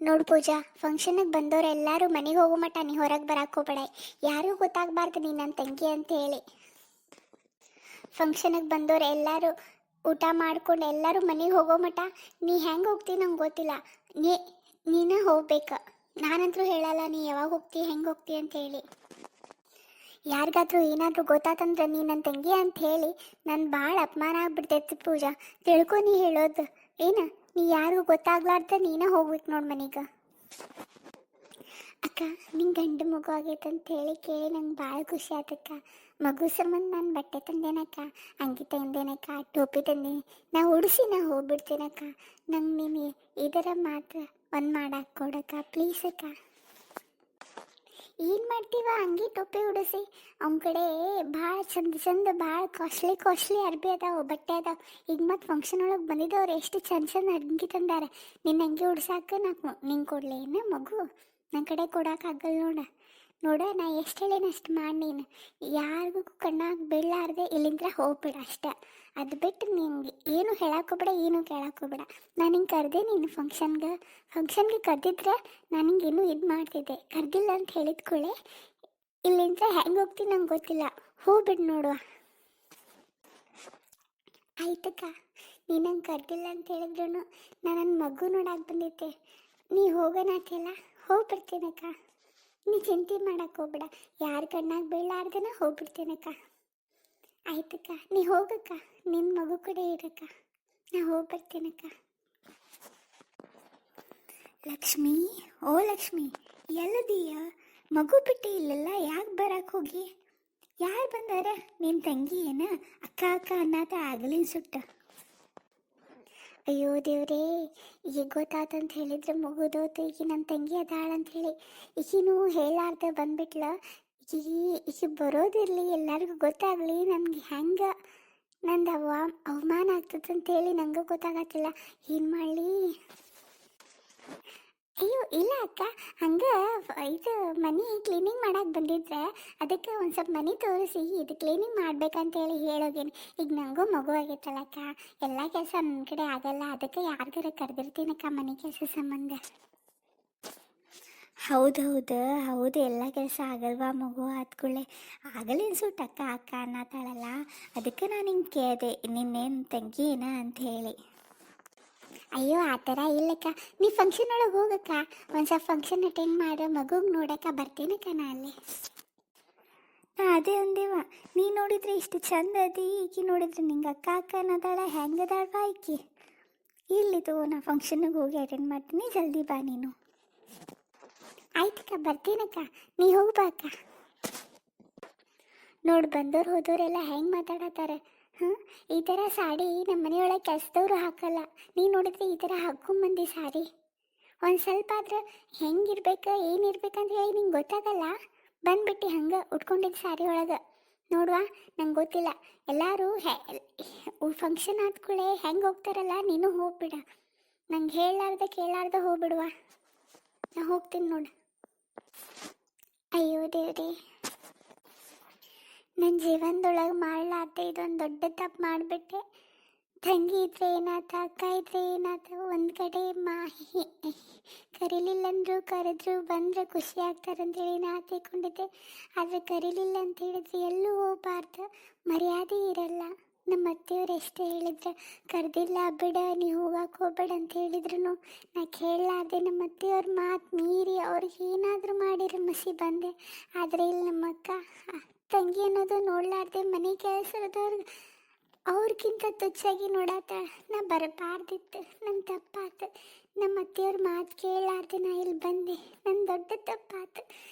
ನೋಡು ಪೂಜಾ, ಫಂಕ್ಷನಿಗೆ ಬಂದವ್ರು ಎಲ್ಲರೂ ಮನೆಗೆ ಹೋಗೋ ಮಟ್ಟ ನೀ ಹೊರಗೆ ಬರಕ್ಕೆ ಹೋಗ್ಬೇಡ. ಯಾರಿಗೂ ಗೊತ್ತಾಗಬಾರ್ದು ನೀ ನನ್ನ ತಂಗಿ ಅಂತ ಹೇಳಿ. ಫಂಕ್ಷನಿಗೆ ಬಂದವ್ರು ಎಲ್ಲರೂ ಊಟ ಮಾಡ್ಕೊಂಡು ಎಲ್ಲರೂ ಮನೆಗೆ ಹೋಗೋ ಮಟ್ಟ ನೀ ಹೆಂಗೆ ಹೋಗ್ತೀವಿ ನಂಗೆ ಗೊತ್ತಿಲ್ಲ. ನೀನೇ ಹೋಗ್ಬೇಕು. ನಾನಂತರೂ ಹೇಳಲ್ಲ ನೀ ಯಾವಾಗ ಹೋಗ್ತೀವಿ ಹೆಂಗೆ ಹೋಗ್ತೀವಿ ಅಂತ ಹೇಳಿ. ಯಾರಿಗಾದ್ರೂ ಏನಾದರೂ ಗೊತ್ತಾತಂದ್ರೆ ನೀ ನನ್ನ ತಂಗಿ ಅಂತ ಹೇಳಿ ನಾನು ಭಾಳ ಅಪಮಾನ ಆಗ್ಬಿಡ್ತೈತಿ ಪೂಜಾ. ತಿಳ್ಕೊ ನೀ ಹೇಳೋದು ಏನು. ನೀ ಯಾರಿಗೂ ಗೊತ್ತಾಗ್ಲಾರ್ದ ನೀನೇ ಹೋಗ್ಬೇಕು ನೋಡು ಮನೆಗೆ. ಅಕ್ಕ, ನಿಂಗೆ ಗಂಡು ಮಗು ಆಗೈತೆ ಅಂತ ಹೇಳಿ ಕೇಳಿ ನಂಗೆ ಭಾಳ ಖುಷಿ ಆಯ್ತಕ್ಕ. ಮಗು ಸಂಬಂಧ ನಾನು ಬಟ್ಟೆ ತಂದೇನಕ್ಕ, ಅಂಗಿ ತಂದೇನಕ್ಕ, ಟೋಪಿ ತಂದೀನಿ. ನಾ ಉಡಿಸಿ ನಾ ಹೋಗ್ಬಿಡ್ತೀನಕ್ಕ. ನಂಗೆ ನೀನು ಇದರ ಮಾತ್ರ ಒಂದು ಮಾಡಕ್ಕೆ ಕೊಡಕ್ಕ ಪ್ಲೀಸ್ ಅಕ್ಕ. ಏನು ಮಾಡ್ತೀವ ಅಂಗಿ ಟೋಪಿ ಉಡಿಸಿ? ಅವನ ಕಡೆ ಭಾಳ ಚಂದ ಭಾಳ ಕಾಸ್ಟ್ಲಿ ಅರ್ಬಿ ಅದಾವೆ, ಬಟ್ಟೆ ಅದಾವೆ. ಈಗ ಮತ್ತು ಫಂಕ್ಷನ್ ಒಳಗೆ ಬಂದಿದ್ದವ್ರು ಎಷ್ಟು ಚಂದ ಅಂಗಿ ತಂದಾರೆ. ನಿನ್ನ ಅಂಗಿ ಉಡ್ಸಾಕ ನಿಂಗೆ ಕೊಡಲಿ ಏನು ಮಗು? ನನ್ನ ಕಡೆ ಕೊಡೋಕ್ಕಾಗಲ್ಲ ನಾ ಎಷ್ಟು ಹೇಳೇನು ಅಷ್ಟು ಮಾಡಿ. ನೀನು ಯಾರಿಗೂ ಕಣ್ಣಾಗ ಬೀಳಾರ್ದೆ ಇಲ್ಲಿಂದ ಹೋಗ್ಬಿಡ ಅಷ್ಟೇ. ಅದು ಬಿಟ್ಟು ನಿಂಗೆ ಏನು ಹೇಳಕ್ಕೋಗ್ಬೇಡ, ಏನು ಕೇಳಕ್ಕೋಗ್ಬೇಡ. ನಾನು ಹಿಂಗೆ ಕರೆದೆ ನೀನು ಫಂಕ್ಷನ್ಗೆ ಕರೆದಿದ್ರೆ ನಾನು ಹಿಂಗೆ ಇನ್ನೂ ಇದು ಮಾಡ್ತಿದ್ದೆ. ಕರೆದಿಲ್ಲ ಅಂತ ಹೇಳಿದ ಕೂಡಲೇ ಇಲ್ಲಿಂದ ಹೆಂಗೆ ಹೋಗ್ತೀನಿ ನಂಗೆ ಗೊತ್ತಿಲ್ಲ, ಹೋಗ್ಬಿಡು ನೋಡುವ. ಆಯ್ತಕ್ಕ, ನೀನು ನಂಗೆ ಕರೆದಿಲ್ಲ ಅಂತ ಹೇಳಿದ್ರು ನಾನು ನನ್ನ ಮಗು ನೋಡಕ್ಕೆ ಬಂದಿದ್ದೆ. ನೀ ಹೋಗೋಣ ಅಂತೆಲ್ಲ ಹೋಗ್ಬಿಡ್ತೀನಕ್ಕ. ನೀ ಚಿಂತೆ ಮಾಡಕ್ಕೆ ಹೋಗ್ಬೇಡ. ಯಾರ ಕಣ್ಣಾಗ ಬೀಳಾರ್ದನ ಹೋಗ್ಬಿಡ್ತೀನಕ್ಕ. ಆಯ್ತಕ್ಕ, ನೀ ಹೋಗಕ್ಕ, ನಿನ್ನ ಮಗು ಕಡೆ ಇರಕ್ಕ. ನಾ ಹೋಗ್ಬರ್ತೀನಕ್ಕ. ಲಕ್ಷ್ಮಿ, ಓ ಲಕ್ಷ್ಮಿ, ಎಲ್ಲದೀಯ? ಮಗು ಬಿಟ್ಟು ಇಲ್ಲೆಲ್ಲ ಯಾಕೆ ಬರಕ್ಕೆ ಹೋಗಿ? ಯಾರು ಬಂದಾರ? ನಿನ್ನ ತಂಗಿ ಏನ? ಅಕ್ಕ ಅನ್ನತ ಆಗಲಿನ ಸುಟ್ಟ. ಅಯ್ಯೋ ದೇವ್ರೇ, ಈಗ ಗೊತ್ತಾತಂತ ಹೇಳಿದ್ರೆ ಮುಗಿದೋತು. ಈಗ ನನ್ನ ತಂಗಿ ಅದಾಳಂತ ಹೇಳಿ ಈಗಿನೂ ಹೇಳಾರ್ದ ಬಂದ್ಬಿಟ್ಲ. ಈಗ ಬರೋದಿರಲಿ, ಎಲ್ಲರಿಗೂ ಗೊತ್ತಾಗಲಿ. ನನಗೆ ಹೆಂಗೆ ನಂದು ಅವಮಾನ ಆಗ್ತದಂತೇಳಿ ನನಗೂ ಗೊತ್ತಾಗತ್ತಿಲ್ಲ. ಏನು ಮಾಡಲಿ? ಅಯ್ಯೋ ಇಲ್ಲ ಅಕ್ಕ, ಹಂಗೆ ಇದು ಮನೆ ಕ್ಲೀನಿಂಗ್ ಮಾಡಕ್ಕೆ ಬಂದಿದ್ರೆ ಅದಕ್ಕೆ ಒಂದು ಸ್ವಲ್ಪ ಮನೆ ತೋರಿಸಿ ಇದು ಕ್ಲೀನಿಂಗ್ ಮಾಡ್ಬೇಕಂತೇಳಿ ಹೇಳೋಗೇನು. ಈಗ ನನಗೂ ಮಗು ಆಗೈತಲ್ಲ ಅಕ್ಕ, ಎಲ್ಲ ಕೆಲಸ ನನ್ನ ಕಡೆ ಆಗಲ್ಲ. ಅದಕ್ಕೆ ಯಾರಿಗಾರ ಕರೆದಿರ್ತೀನಕ್ಕ ಮನೆ ಕೆಲಸ ಸಂಬಂಧ. ಹೌದು, ಎಲ್ಲ ಕೆಲಸ ಆಗಲ್ವಾ ಮಗು ಆದ್ಕೊಳ್ಳೆ? ಆಗಲ್ಲ ಅನ್ಸುಟ್ಟು ಅಕ್ಕ ಅನ್ನತ್ತಾಳಲ್ಲ. ಅದಕ್ಕೆ ನಾನು ಹಿಂಗೆ ಕೇಳಿದೆ, ನಿನ್ನೇನು ತಂಗಿ ಏನ ಅಂತ ಹೇಳಿ. ಅಯ್ಯೋ ಆ ಥರ ಇಲ್ಲಕ್ಕ, ನೀ ಫಂಕ್ಷನ್ ಒಳಗೆ ಹೋಗಕ್ಕ. ಒಂದು ಸ್ವಲ್ಪ ಫಂಕ್ಷನ್ ಅಟೆಂಡ್ ಮಾಡೋ ಮಗುಗೆ ನೋಡಕ್ಕ ಬರ್ತೀನಕ್ಕ ನಾ ಅಲ್ಲಿ. ಅದೇ ಒಂದೇವ, ನೀ ನೋಡಿದ್ರೆ ಇಷ್ಟು ಚಂದ ಅದಿ, ಈಕಿ ನೋಡಿದ್ರೆ ನಿಂಗೆ ಅಕ್ಕ ಅನ್ನದಾಳ. ಹೆಂಗದಾಳ್ವಾ ಈಕಿ? ಇಲ್ಲಿದು ನಾ ಫಂಕ್ಷನ್ಗೆ ಹೋಗಿ ಅಟೆಂಡ್ ಮಾಡ್ತೀನಿ, ಜಲ್ದಿ ಬಾ ನೀನು. ಆಯ್ತಕ್ಕ, ಬರ್ತೀನಕ್ಕ, ನೀ ಹೋಗ್ಬಾ ಅಕ್ಕ. ನೋಡಿ ಬಂದವ್ರು ಹೋದವರೆಲ್ಲ ಹೆಂಗೆ ಮಾತಾಡತ್ತಾರೆ. ಈ ಥರ ಸಾಡಿ ನಮ್ಮ ಮನೆಯೊಳಗೆ ಕೆಲಸದವ್ರು ಹಾಕಲ್ಲ. ನೀ ನೋಡಿದ್ರೆ ಈ ಥರ ಹಾಕ್ಕೊಂಬಂದು ಸಾರಿ. ಒಂದು ಸ್ವಲ್ಪ ಆದ್ರೆ ಹೆಂಗಿರ್ಬೇಕು ಏನಿರ್ಬೇಕಂತ ಹೇಳಿ ನಿಂಗೆ ಗೊತ್ತಾಗಲ್ಲ. ಬಂದ್ಬಿಟ್ಟು ಹಂಗೆ ಉಟ್ಕೊಂಡಿದ್ದು ಸಾರಿ ಒಳಗೆ ನೋಡುವ. ನಂಗೆ ಗೊತ್ತಿಲ್ಲ, ಎಲ್ಲರೂ ಫಂಕ್ಷನ್ ಆದ್ಕೂಳೆ ಹೆಂಗೆ ಹೋಗ್ತಾರಲ್ಲ, ನೀನು ಹೋಗ್ಬಿಡ. ನಂಗೆ ಕೇಳಾರ್ದೆ ಹೋಗ್ಬಿಡುವ. ನಾ ಹೋಗ್ತೀನಿ ನೋಡು. ಅಯ್ಯೋ ದೇವ್ರಿ, ನನ್ನ ಜೀವನದೊಳಗೆ ಮಾಡಲಾರ್ದೆ ಇದೊಂದು ದೊಡ್ಡ ತಪ್ಪು ಮಾಡಿಬಿಟ್ಟೆ. ತಂಗಿ ಇದ್ರೆ ಏನಾತ, ಅಕ್ಕ ಇದ್ರೆ ಏನಾತ? ಒಂದು ಕಡೆ ಕರೀಲಿಲ್ಲಂದ್ರು ಕರೆದ್ರು ಬಂದರೆ ಖುಷಿ ಆಗ್ತಾರಂತೇಳಿ ನಾ ತಿಳ್ಕೊಂಡಿದ್ದೆ. ಆದರೆ ಕರೀಲಿಲ್ಲ ಅಂತ ಹೇಳಿದ್ರೆ ಎಲ್ಲೂ ಹೋಗಬಾರ್ದು, ಮರ್ಯಾದೆ ಇರಲ್ಲ. ನಮ್ಮ ಅತ್ತೆಯವ್ರು ಎಷ್ಟೇ ಹೇಳಿದ್ರೆ ಕರೆದಿಲ್ಲ ಬಿಡ, ನೀವು ಹೋಗಕ್ಕೆ ಹೋಗ್ಬೇಡ ಅಂತ ಹೇಳಿದ್ರು ನಾ ಕೇಳಲಾರ್ದೆ ನಮ್ಮ ಅತ್ತೆಯವ್ರ ಮಾತು ಮೀರಿ ಅವ್ರಿಗೆ ಏನಾದರೂ ಮಾಡಿರೋ ಮಸಿ ಬಂದೆ. ಆದರೆ ಇಲ್ಲಿ ನಮ್ಮ ಅಕ್ಕ ತಂಗಿ ಅನ್ನೋದು ನೋಡಲಾರ್ದೆ ಮನೆ ಕೆಲಸದವ್ರಿಗೆ ಅವ್ರಿಗಿಂತ ತುಚ್ಚಾಗಿ ನೋಡತ್ತಾಳ. ನಾ ಬರಬಾರ್ದಿತ್ತು, ನನ್ನ ತಪ್ಪಾತು. ನಮ್ಮ ಅತ್ತೆಯವ್ರ ಮಾತು ಕೇಳಲಾರ್ದೆ ನಾ ಇಲ್ಲಿ ಬಂದೆ, ನನ್ನ ದೊಡ್ಡ ತಪ್ಪಾತು.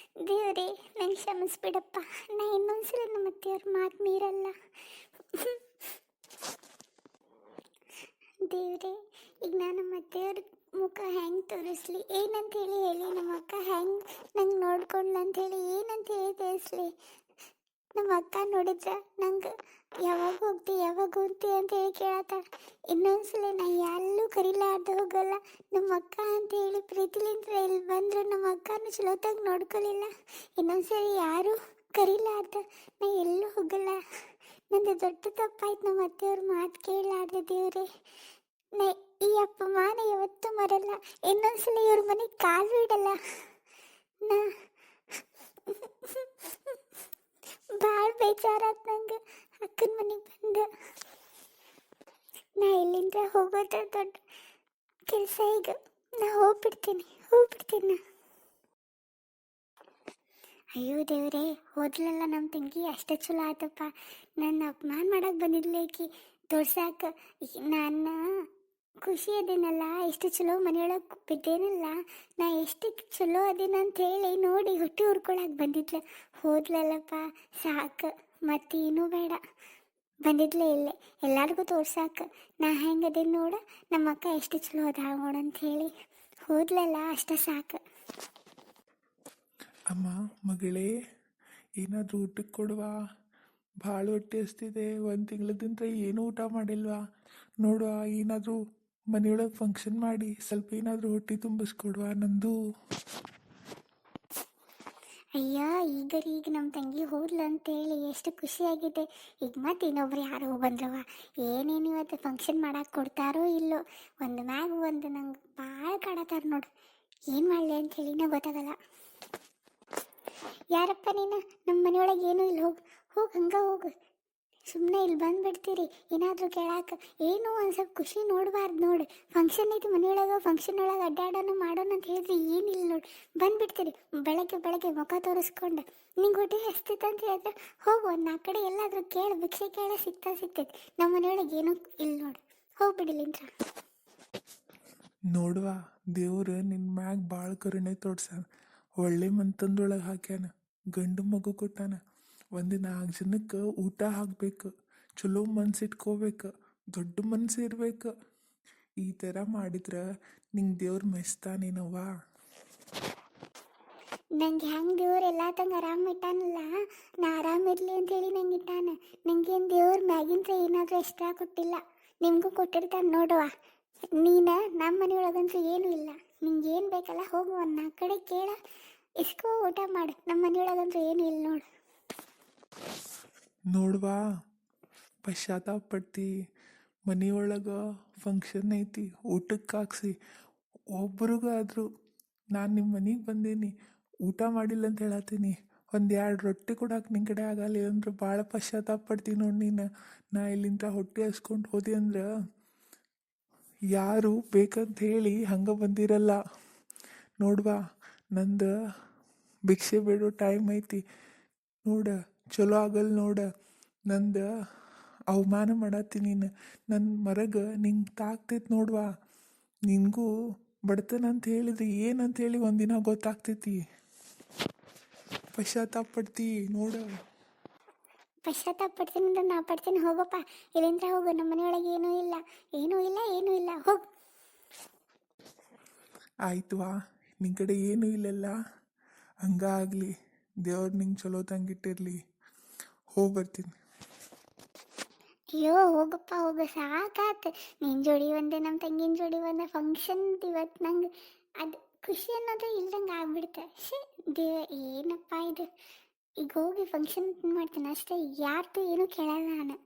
ದೇವರೇ ನಂಗೆ ಕ್ಷಮಿಸ್ಬಿಡಪ್ಪ. ನಾ ಇನ್ನೊಂದ್ಸಲ ನಮ್ಮ ಅತ್ತೆಯವ್ರ ಮಾತು ಮೀರಲ್ಲ. ದೇವರೇ, ಈಗ ನಾನು ನಮ್ಮ ಅತ್ತೆಯವ್ರ ಮುಖ ಹೆಂಗೆ ತೋರಿಸ್ಲಿ? ಏನಂತ ಹೇಳಿ ನಮ್ಮ ಅಕ್ಕ ಹೆಂಗೆ ನಂಗೆ ನೋಡ್ಕೊಂಡ್ಲು ಅಂಥೇಳಿ ಏನಂತ ಹೇಳಿ ತಿಳಿಸ್ಲಿ? ನಮ್ಮ ಅಕ್ಕ ನೋಡಿದ್ರೆ ನಂಗೆ ಯಾವಾಗ ಹೋಗ್ತಿ ಅಂತ ಹೇಳಿ ಕೇಳತ್ತಾಳ. ಇನ್ನೊಂದ್ಸಲ ನಾ ಎಲ್ಲೂ ಕರೀಲಾರ್ದು ಹೋಗಲ್ಲ. ನಮ್ಮ ಅಕ್ಕ ಅಂತ ಹೇಳಿ ಪ್ರೀತಿಲಿಂದ ಇಲ್ಲಿ ಬಂದರು ನಮ್ಮ ಅಕ್ಕನೂ ಚಲೋತಾಗಿ ನೋಡ್ಕೊಲಿಲ್ಲ. ಇನ್ನೊಂದ್ಸರಿ ಯಾರೂ ಕರೀಲಾರ್ದ ನಾ ಎಲ್ಲೂ ಹೋಗಲ್ಲ. ನಂದು ದೊಡ್ಡ ತಪ್ಪಾಯ್ತು, ನಮ್ಮ ಅತ್ತೆಯವ್ರ ಮಾತು ಕೇಳಲಾರ್ದೆ. ದೇವ್ರೆ, ನಾ ಈ ಅಪಮಾನ ಯಾವತ್ತೂ ಮರಲ್ಲ. ಇನ್ನೊಂದ್ಸಲ ಇವ್ರ ಮನೆಗೆ ಕಾಲು ಇಡಲ್ಲ. ನಾ ಭಾಳ ಬೇಜಾರಾತ್ ನಂಗೆ ಅಕ್ಕನ ಮನೆಗೆ ಬಂದು. ನಾ ಇಲ್ಲಿಂದ ಹೋಗೋದು ದೊಡ್ಡ ಕೆಲಸ ಈಗ. ನಾ ಹೋಗ್ಬಿಡ್ತೀನಿ ನಾ. ಅಯ್ಯೋ ದೇವ್ರೇ, ಹೋದ್ಲಲ್ಲ ನಮ್ಮ ತಂಗಿ ಅಷ್ಟೇ ಚಲೋ ಆತಪ್ಪ. ನನ್ನ ಅಪಮಾನ ಮಾಡಕ್ಕೆ ಬಂದಿದ್ಲ ಆಕಿ ತೋರ್ಸಾಕ. ನಾನು ಖುಷಿ ಅದೇನಲ್ಲ, ಎಷ್ಟು ಚಲೋ ಮನೆಯೊಳಗೆ ಬಿದ್ದೇನಲ್ಲ, ನಾ ಎಷ್ಟು ಚಲೋ ಅದೇನ ಅಂತ ಹೇಳಿ ನೋಡಿ ಹೊಟ್ಟೆ ಹುರ್ಕೊಳಕ್ಕೆ ಬಂದಿದ್ಲ. ಹೋದ್ಲಲ್ಲಪ್ಪ, ಸಾಕು, ಮತ್ತೇನೂ ಬೇಡ. ಬಂದಿದ್ಲೇ ಇಲ್ಲೇ ಎಲ್ಲರಿಗೂ ತೋರ್ಸಾಕ ನಾ ಹೆಂಗದೇನು ನೋಡ, ನಮ್ಮ ಅಕ್ಕ ಎಷ್ಟು ಚಲೋ ಅದ ನೋಡಂತ ಹೇಳಿ ಹೋದ್ಲಲ್ಲ, ಅಷ್ಟೇ ಸಾಕು. ಅಮ್ಮ ಮಗಳೇ, ಏನಾದರೂ ಊಟಕ್ಕೆ ಕೊಡುವಾ? ಭಾಳ ಹೊಟ್ಟೆ ಹಸ್ತಿದೆ. ಒಂದು ತಿಂಗಳದಿಂದ ಏನೂ ಊಟ ಮಾಡಿಲ್ವಾ? ನೋಡುವ, ಏನಾದರೂ ಮನೆಯೊಳಗೆ ಫಂಕ್ಷನ್ ಮಾಡಿ ಸ್ವಲ್ಪ ಏನಾದರೂ ಹೊಟ್ಟೆ ತುಂಬಿಸ್ಕೊಡುವ ನಂದು. ಅಯ್ಯ, ಈಗ ನಮ್ಮ ತಂಗಿ ಹೋದ್ಲು ಅಂತೇಳಿ ಎಷ್ಟು ಖುಷಿಯಾಗಿದೆ. ಈಗ ಮತ್ತೆ ಇನ್ನೊಬ್ರು ಯಾರೋ ಬಂದ್ರವ. ಏನೇನು ಇವತ್ತು ಫಂಕ್ಷನ್ ಮಾಡಕ್ಕೆ ಕೊಡ್ತಾರೋ ಇಲ್ಲೋ, ಒಂದು ಮ್ಯಾಗ ಒಂದು ನಂಗೆ ಭಾಳ ಕಾಡತ್ತಾರ ನೋಡು. ಏನು ಮಾಡಲಿ ಅಂತ ಹೇಳಿನ ಗೊತ್ತಾಗಲ್ಲ. ಯಾರಪ್ಪ ನೀನು? ನಮ್ಮ ಮನೆಯೊಳಗೆ ಏನೂ ಇಲ್ಲ, ಹೋಗಿ ಹಂಗೆ ಹೋಗು. ಸುಮ್ಮನೆ ಇಲ್ಲಿ ಬಂದುಬಿಡ್ತೀರಿ ಏನಾದರೂ ಕೇಳಾಕ. ಏನೋ ಒಂದು ಸ್ವಲ್ಪ ಖುಷಿ ನೋಡಬಾರ್ದು ನೋಡು. ಫಂಕ್ಷನ್ ಐತಿ ಮನೆಯೊಳಗೆ, ಫಂಕ್ಷನ್ ಒಳಗೆ ಅಡ್ಡಾಡೋಣ ಮಾಡೋಣ ಅಂತ ಹೇಳಿದ್ರೆ ಏನಿಲ್ಲ ನೋಡಿ, ಬಂದುಬಿಡ್ತೀರಿ ಬೆಳಗ್ಗೆ ಮುಖ ತೋರಿಸ್ಕೊಂಡು. ನಿಂಗೆ ಹೊಟ್ಟೆ ಹಸ್ತಿತ್ತು ಅಂತ ಹೇಳಿದ್ರೆ ಹೋಗು, ಒಂದು ಆ ಕಡೆ ಎಲ್ಲಾದರೂ ಕೇಳು, ಭಿಕ್ಷೆ ಕೇಳ ಸಿಗ್ತೈತಿ. ನಮ್ಮ ಮನೆಯೊಳಗೆ ಏನೂ ಇಲ್ಲ ನೋಡು, ಹೋಗ್ಬಿಡಿಲಿಂದ್ರ. ನೋಡುವ, ದೇವ್ರು ನಿನ್ನ ಮ್ಯಾಗ ಭಾಳ ಕರುಣೆ ತೋರ್ಸಾನ. ಒಳ್ಳೆ ಮಂತಂದೊಳಗೆ ಹಾಕ್ಯಾನ, ಗಂಡು ಮಗು ಕೊಟ್ಟಾನ. ಒಂದು 4 ಜನಕ್ಕೆ ಊಟ ಹಾಕ್ಬೇಕು, ಚಲೋ ಮನ್ಸು ಇಟ್ಕೋಬೇಕು, ದೊಡ್ಡ ಮನ್ಸು ಇರ್ಬೇಕು. ಈ ಥರ ಮಾಡಿದ್ರೆ ನಿಂಗೆ ದೇವ್ರು ಮೆಚ್ತಾನೇನವ್ವ. ನಂಗೆ ಹೆಂಗೆ ದೇವ್ರು ಎಲ್ಲ ತಂಗೆ ಆರಾಮ ಇಟ್ಟಾನಲ್ಲ, ನಾ ಆರಾಮಿರಲಿ ಅಂತೇಳಿ ನಂಗೆ ಇಟ್ಟಾನ. ನಂಗೇನು ದೇವ್ರ ಮ್ಯಾಗಿಂತ ಏನಾದರೂ ಎಕ್ಸ್ಟ್ರಾ ಕೊಟ್ಟಿಲ್ಲ, ನಿಮಗೂ ಕೊಟ್ಟಿರ್ತಾನೆ ನೋಡುವ. ನೀನು ನಮ್ಮ ಮನೆಯೊಳಗಂತೂ ಏನೂ ಇಲ್ಲ, ನಿಂಗೆ ಏನು ಬೇಕಲ್ಲ ಹೋಗು, ಒಂದು ಆ ಕಡೆ ಕೇಳ ಇಸ್ಕೋ ಊಟ ಮಾಡು. ನಮ್ಮ ಮನೆಯೊಳಗಂತೂ ಏನೂ ಇಲ್ಲ ನೋಡು. ನೋಡುವ, ಪಶ್ಚಾತ್ತಾಪ ಪಡ್ತಿ. ಮನೆಯೊಳಗೆ ಫಂಕ್ಷನ್ ಐತಿ, ಊಟಕ್ಕೆ ಹಾಕ್ಸಿ. ಒಬ್ರಿಗಾದ್ರೂ ನಾನು ನಿಮ್ಮ ಮನೆಗೆ ಬಂದೀನಿ, ಊಟ ಮಾಡಿಲ್ಲ ಅಂತ ಹೇಳತ್ತೀನಿ, 1-2 ರೊಟ್ಟಿ ಕೊಡಕ್ಕೆ ನಿನ್ನ ಕಡೆ ಆಗಲ್ಲ ಅಂದ್ರೆ ಭಾಳ ಪಶ್ಚಾತ್ತಾಪ ಪಡ್ತೀನಿ ನೋಡಿ ನೀನು. ನಾ ಇಲ್ಲಿಂದ ಹೊಟ್ಟೆ ಹಸ್ಕೊಂಡು ಹೋದೆ ಅಂದ್ರೆ ಯಾರು ಬೇಕಂತ ಹೇಳಿ ಹಂಗೆ ಬಂದಿರಲ್ಲ. ನೋಡ್ವಾ, ನಂದು ಭಿಕ್ಷೆ ಬೇಡೋ ಟೈಮ್ ಐತಿ ನೋಡ, ಚಲೋ ಆಗಲ್ಲ ನೋಡ. ನಂದು ಅವಮಾನ ಮಾಡತ್ತಿ ನೀನು. ನನ್ನ ಮರಗ ನಿಂಗೆ ತಾಗ್ತೈತಿ ನೋಡ್ವಾ. ನಿನಗೂ ಬಡತನ ಅಂತ ಹೇಳಿದ್ರೆ ಏನಂತ ಹೇಳಿ ಒಂದಿನ ಗೊತ್ತಾಗ್ತೈತಿ. ಪಶ್ಚಾತ್ತಾಪ ಪಡ್ತಿ ನೋಡ. ಪಶ್ಚಾತ್ತಾಪ ಪಡ್ತೀನಿ ಅಂದ್ರೆ ನಾ ಪಡ್ತೀನಿ, ಹೋಗಪ್ಪ ಇಲ್ಲಿಂದ ಹೋಗು. ನಮ್ಮ ಮನೆಯೊಳಗೆ ಏನೂ ಇಲ್ಲ ಹೋಗು. ಆಯ್ತವಾ, ನಿನ್ನ ಕಡೆ ಏನೂ ಇಲ್ಲಲ್ಲ, ಹಂಗಾಗಲಿ. ದೇವ್ರು ನಿಂಗೆ ಚಲೋ ತಂಗಿಟ್ಟಿರಲಿ. ಹೋಗಿ ಬರ್ತೀನಿ. ಅಯ್ಯೋ ಹೋಗಪ್ಪ ಹೋಗು, ಸಾಕಾತು. ನಿನ್ನ ಜೋಡಿ ಒಂದೇ, ನಮ್ಮ ತಂಗಿನ ಜೋಡಿ ಒಂದೇ ಫಂಕ್ಷನ್ ಇವತ್ತು. ನಂಗೆ ಅದು ಖುಷಿ ಅನ್ನೋದು ಇಲ್ದಂಗೆ ಆಗ್ಬಿಡ್ತೆ. ಏನಪ್ಪ ಇದು. ಈಗ ಹೋಗಿ ಫಂಕ್ಷನ್ ಮಾಡ್ತೀನಿ ಅಷ್ಟೇ, ಯಾರ್ದು ಏನೂ ಕೇಳಲ್ಲ ನಾನು.